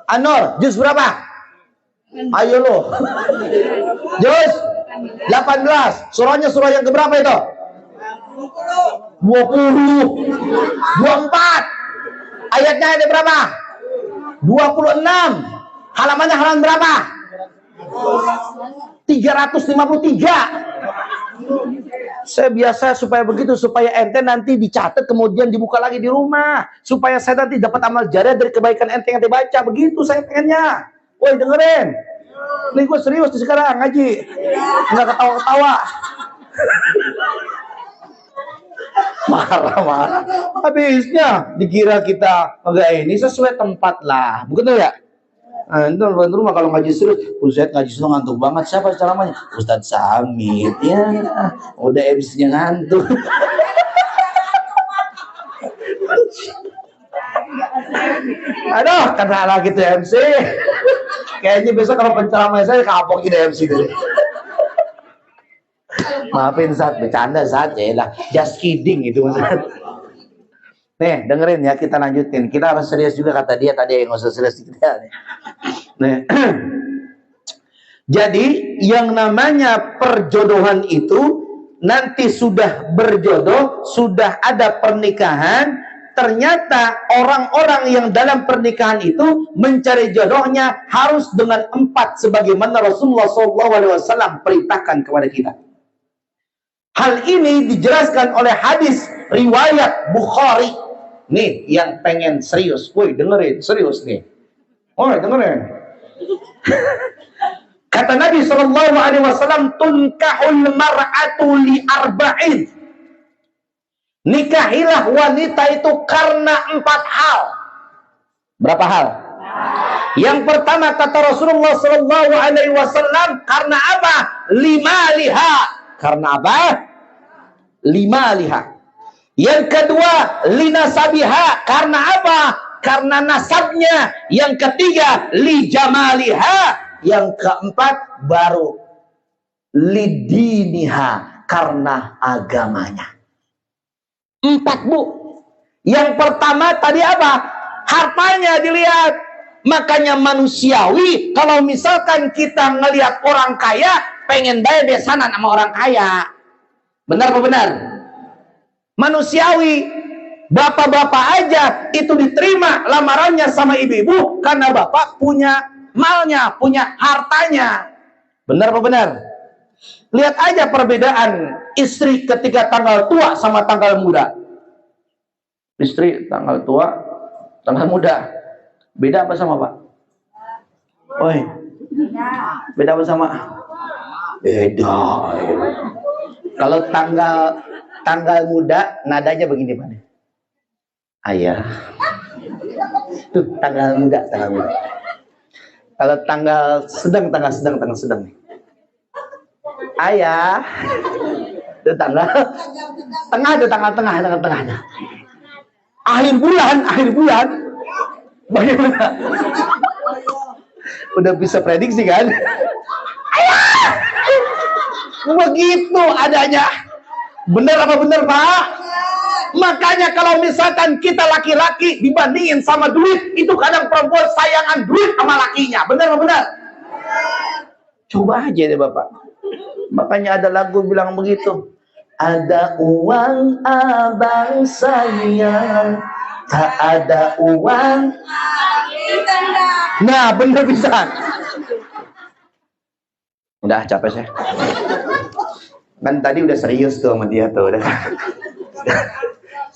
An-Nur, juz berapa? Ayo lo. Juz 18. Surahnya surah yang keberapa itu? 20. 24. Ayatnya ada berapa? 26. Halamannya halaman berapa? 353. Saya biasa supaya begitu, supaya ente nanti dicatat kemudian dibuka lagi di rumah, supaya saya nanti dapat amal jariah dari kebaikan ente yang dibaca. Begitu saya pengennya. Woi dengerin, ini gue serius di sekarang ngaji, nggak ketawa-ketawa. Marah-marah. Habisnya dikira kita enggak ini sesuai tempat lah, bukan ya? Nah, itu rumah kalau ngaji serius, Ustaz ngaji serius ngantuk banget. Siapa ceramahnya? Ustaz Samit. Ya, udah MC-nya ngantuk. Aduh, kan salah gitu MC. Kayaknya besok kalau penceramah saya kapok gitu MC dulu. Maafin Zat, bercanda Zat ya lah. Just kidding itu Zat. Nih, dengerin ya, kita lanjutin. Kita harus serius juga kata dia tadi, yang nggak usah serius kita. Nih. Jadi, yang namanya perjodohan itu nanti sudah berjodoh, sudah ada pernikahan, ternyata orang-orang yang dalam pernikahan itu mencari jodohnya harus dengan 4 sebagaimana Rasulullah SAW perintahkan kepada kita. Hal ini dijelaskan oleh hadis riwayat Bukhari. Nih, yang pengen serius, woi dengerin, serius nih. Woi dengerin. Kata Nabi SAW, tunkahul mar'atu li arba'in. Nikahilah wanita itu karena 4 hal. Berapa hal? Yang pertama kata Rasulullah SAW, karena apa? 5 liha. Karena apa? 5 liha. Yang kedua, linasabiha. Karena apa? Karena nasabnya. Yang ketiga, lijamaliha. Yang keempat, baru lidiniha. Karena agamanya. 4, Bu. Yang pertama tadi apa? Hartanya dilihat. Makanya manusiawi, kalau misalkan kita ngelihat orang kaya, pengen bayar besanan sama orang kaya. Benar apa benar? Manusiawi, bapak-bapak aja itu diterima lamarannya sama ibu-ibu karena bapak punya malnya, punya hartanya. Benar apa benar? Lihat aja perbedaan istri ketika tanggal tua sama tanggal muda. Istri tanggal tua, tanggal muda. Beda apa sama Pak? Oi. Beda apa sama? Beda. Kalau tanggal muda nadanya begini Pak. Ayah. Itu tanggal muda. Kalau tanggal sedang nih. Ayah. Itu tanggal tengah. Akhir bulan. Bagaimana? Udah bisa prediksi kan? Ayah. Begitu adanya. Benar apa benar Pak? Makanya kalau misalkan kita laki-laki dibandingin sama duit, itu kadang perempuan sayangan duit sama lakinya. Benar apa benar? Coba aja deh Bapak. Makanya ada lagu bilang begitu. Ada uang abang sayang, tak ada uang. Nah benar bisa. Udah capek saya. Kan tadi udah serius tuh sama dia tuh.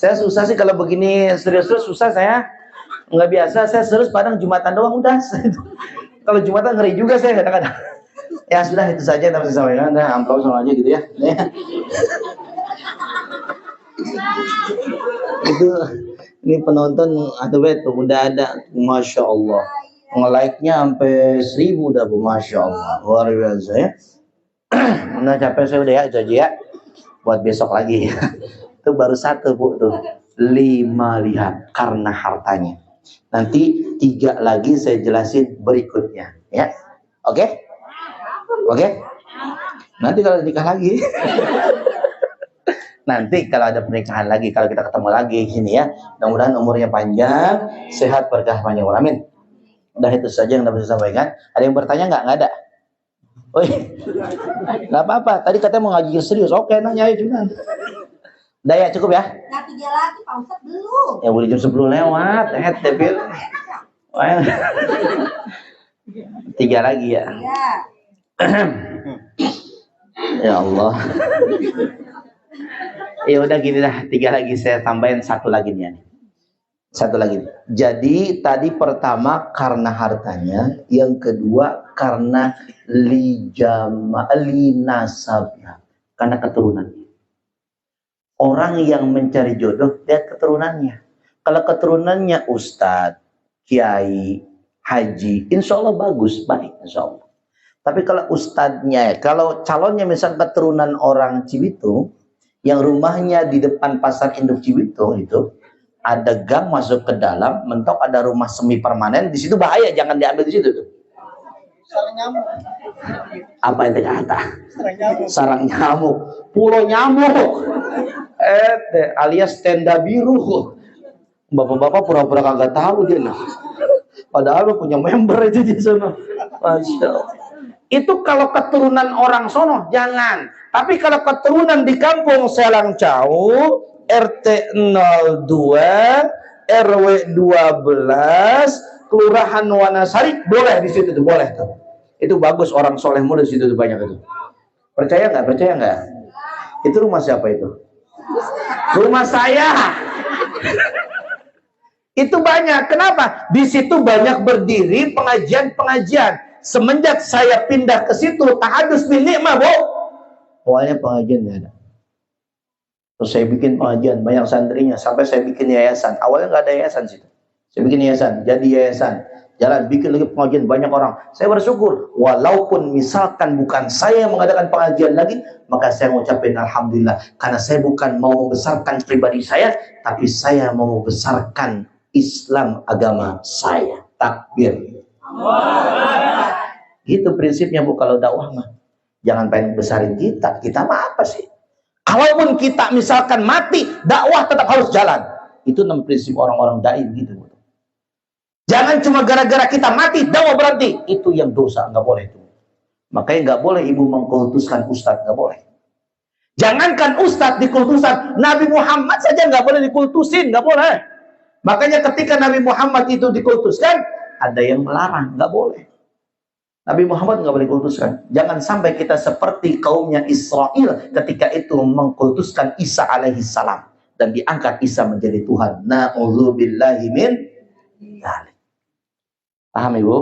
Saya susah sih kalau begini serius-serius susah saya. Nggak biasa, saya serius padang Jumatan doang udah. Kalau Jumatan ngeri juga saya kadang-kadang. Ya sudah itu saja yang dapat saya sampaikan. Nah, amplop sama aja gitu ya. Ini penonton ada tuh udah ada, masya Allah. Nge-like-nya sampai 1000 udah, Bu, masya Allah, luar biasa ya. Nah capek saya udah ya, itu aja ya. Buat besok lagi. Itu baru satu, Bu, tuh. 5 lihat karena hartanya. Nanti 3 lagi saya jelasin berikutnya, ya. Oke? Oke? Nanti kalau nikah lagi. Nanti kalau ada pernikahan lagi, kalau kita ketemu lagi sini ya. Mudah-mudahan umurnya panjang, sehat, berkah panjang. Amin. Udah itu saja yang dapat saya sampaikan. Ada yang bertanya nggak? Nggak ada. Oh, nggak apa-apa. Tadi katanya mau ngaji serius. Oke, nanya aja cuman. Udah ya, cukup ya? Nah, 3 lagi Pak Ustadz belum. Ya boleh jam 10 lewat. Tepil. 3 lagi ya. Iya. Ya Allah. Ya udah gini dah, 3 lagi saya tambahin, 1 lagi nih. 1 lagi. Jadi tadi pertama karena hartanya, yang kedua karena linasabnya, karena keturunan. Orang yang mencari jodoh lihat keturunannya. Kalau keturunannya ustadz, kiai, haji, insya Allah bagus, baik insya Allah. Tapi kalau ustadznya, kalau calonnya misal keturunan orang Cibitung, yang rumahnya di depan pasar induk Cibitung itu, ada gang masuk ke dalam, mentok ada rumah semi permanen, di situ bahaya, jangan diambil di situ tuh. Sarang nyamuk. Apa yang kata? Sarang nyamuk, pulau nyamuk, alias tenda biru. Bapak-bapak pura-pura kagak tahu dia lah. Padahal lu punya member itu di sana. Masya Allah. Itu kalau keturunan orang sono jangan. Tapi kalau keturunan di kampung Selang Cau, RT 02, RW 12, Kelurahan Wanasari, boleh di situ tuh, boleh tuh. Itu bagus, orang soleh muda di situ tuh banyak itu. Percaya nggak? Percaya nggak? Itu rumah siapa itu? Rumah saya. Itu banyak. Kenapa? Di situ banyak berdiri pengajian-pengajian. Semenjak saya pindah ke situ, tahadus bin nikmah, Bu. Awalnya pengajian nggak ada. Terus saya bikin pengajian, banyak santrinya. Sampai saya bikin yayasan. Awalnya nggak ada yayasan situ. Saya bikin yayasan, jadi yayasan. Jalan, bikin lagi pengajian, banyak orang. Saya bersyukur. Walaupun misalkan bukan saya yang mengadakan pengajian lagi, maka saya mengucapkan alhamdulillah. Karena saya bukan mau membesarkan pribadi saya, tapi saya mau membesarkan Islam agama saya. Takbir. Gitu prinsipnya, Bu, kalau dakwah mah. Jangan pengen besarin kita. Kita mah apa sih? Kalaupun kita misalkan mati, dakwah tetap harus jalan. Itu 6 prinsip orang-orang dai gitu, Bu. Jangan cuma gara-gara kita mati, dakwah berhenti. Itu yang dosa, nggak boleh itu. Makanya nggak boleh ibu mengkultuskan ustadz, nggak boleh. Jangankan ustadz dikultuskan, Nabi Muhammad saja nggak boleh dikultusin, nggak boleh. Makanya ketika Nabi Muhammad itu dikultuskan, ada yang melarang, nggak boleh. Nabi Muhammad nggak boleh dikultuskan. Jangan sampai kita seperti kaumnya Israel ketika itu mengkultuskan Isa alaihi salam dan diangkat Isa menjadi Tuhan. Na'udzubillahi min dzalik. Paham Ibu?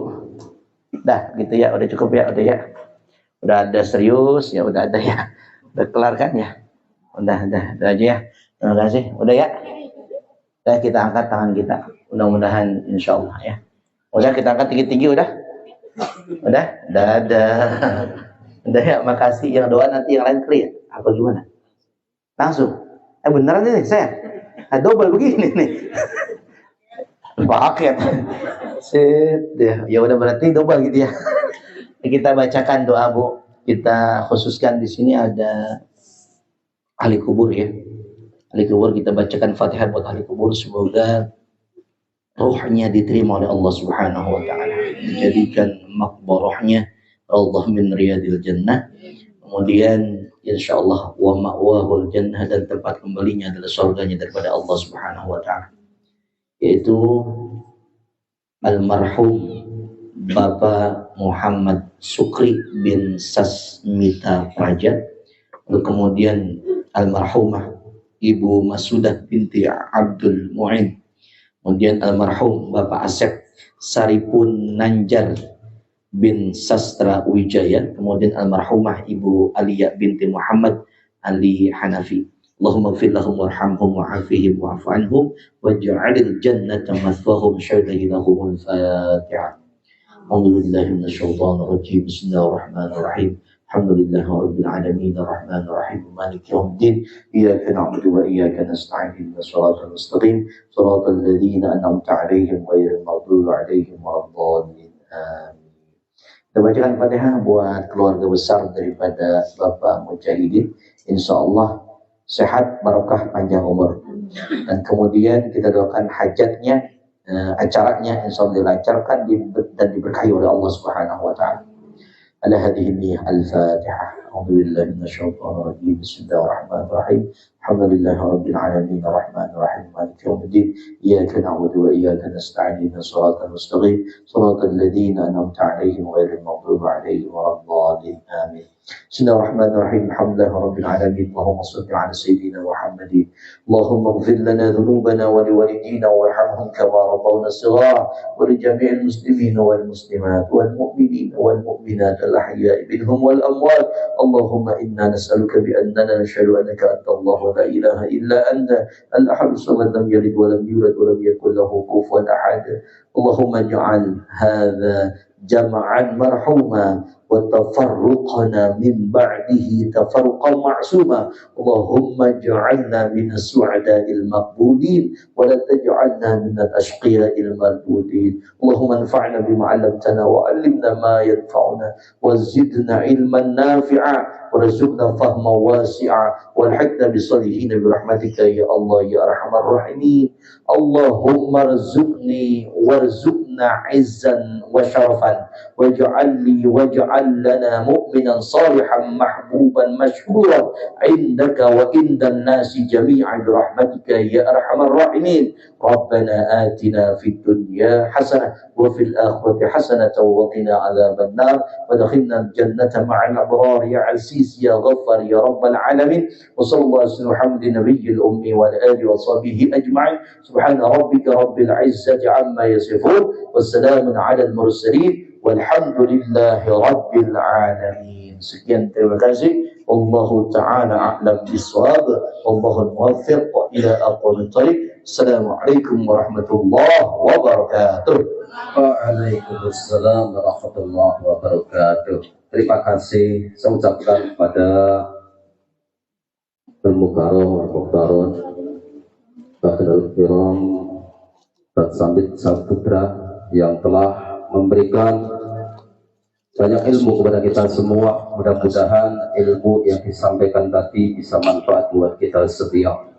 Udah gitu ya, udah cukup ya, udah ya. Udah ada serius ya, udah ada ya. Udah kelar kan ya? Udah aja ya. Terima kasih. Udah ya. Udah kita angkat tangan kita. Mudah-mudahan insya Allah ya. Udah kita angkat tinggi-tinggi udah. Udah ya, makasih. Yang doa nanti yang lain clear. Apa gimana? Langsung. Beneran ini saya. Double begini nih. Paket. Ya udah berarti double gitu ya. Kita bacakan doa, Bu. Kita khususkan di sini ada ahli kubur ya. Ahli kubur kita bacakan Fatihah buat ahli kubur, semoga ruhnya diterima oleh Allah Subhanahu wa taala. Dijadikan maqbarahnya Allah min riyadil jannah. Kemudian insyaallah wa ma'wahul jannah, dan tempat kembalinya adalah surganya daripada Allah Subhanahu wa taala. Yaitu almarhum Bapak Muhammad Sukri bin Sasmita Praja, kemudian almarhumah Ibu Masudah binti Abdul Mu'in, kemudian almarhum Bapak Asep Saripun Nanjar bin Sastra Wijaya, kemudian almarhumah Ibu Aliyah binti Muhammad Ali Hanafi. Allahumma ighfir lahum warhamhum wa'afihim wa'fu anhum waj'alil jannata mathwahum syai'an lahumul Fatihah. A'udzu billahi minasyaitonir rajim. Bismillahirrahmanirrahim. Alhamdulillahi rabbil alamin arrahmanir rahim maliki yaumiddin iyyaka na'budu wa iyyaka nasta'in ihdinas siratal mustaqim siratal ladzina an'amta 'alaihim ghairil maghdubi 'alaihim waladdallin. Amin. Kita bacakan Fatihah buat keluarga besar daripada Bapak Mujahidin. Insyaallah sehat, barokah, panjang umur. Dan kemudian kita doakan hajatnya, acaranya insyaallah dilancarkan dan diberkahi oleh Allah Subhanahu wa taala. Ala hadhihi niyyah al-Fatihah. A'udzu billahi minasyaitonir rajim. Bismillahirrahmanirrahim. Alhamdulillahi rabbil alamin arrahmanir rahim maliki yaumiddin iyyaka na'budu wa iyyaka nasta'in ihdinas siratal mustaqim siratal ladzina an'amta 'alaihim ghairil maghdubi 'alaihim waladdallin. Amin. Bismillahirrahmanirrahim. Alhamdulillahirabbil alamin. Allahumma shalli 'ala sayyidina Muhammadin. Allahumma ighfir lana dhunubana wa liwalidina warhamhum kama rabbawna shighara wa li jami'il muslimina wal muslimat wal mu'minina wal mu'minat al ahya'i minhum wal amwat. Allahumma inna nas'aluka bi annana nashhadu annaka antallahu la ilaha illa anta al-ahad as-samad lam yalid wa lam yulad wa lam yakul lahu kufuwan ahad. Allahumma ij'al hadha jam'an marhuma وتفرقنا من بعده تفرقا معصوما اللهم اجعلنا من السعداء المقبولين ولا تجعلنا من الأشقياء المردودين اللهم انفعنا بما علمتنا وعلمنا ما ينفعنا وزدنا علما نافعا ورزقنا فهما واسعا والحقنا بالصالحين برحمتك يا الله يا أرحم الراحمين اللهم ارزقني وارزقنا عزا وشرفا واجعل لي واجعل لنا مؤمنا صالحا محبوبا مشهورا عندك وعند الناس جميعا برحمتك يا أرحم الراحمين ربنا آتنا في الدنيا حسنة وفي الآخرة حسنة وقنا عذاب النار ودخلنا الجنة مع الأبرار يا عزيز يا غفار يا رب العالمين وصلى الله على محمد النبي الأمي وعلى آله وصحبه أجمعين سبحان ربك رب العزة عما يصفون والسلام على المرسلين walhamdulillahi rabbil alamin. Sekian, terima kasih. Wallahu ta'ala a'lam bishawab. Wallahu muwaffiq ila aqwamit thariq. Assalamualaikum warahmatullahi wabarakatuh. Waalaikumsalam warahmatullahi wabarakatuh. Terima kasih saya ucapkan kepada Al-Mukarram Al-Mukarram Bakhirul Kiram dan Sambit Saputra yang telah memberikan banyak ilmu kepada kita semua. Mudah-mudahan ilmu yang disampaikan tadi bisa manfaat buat kita setiap.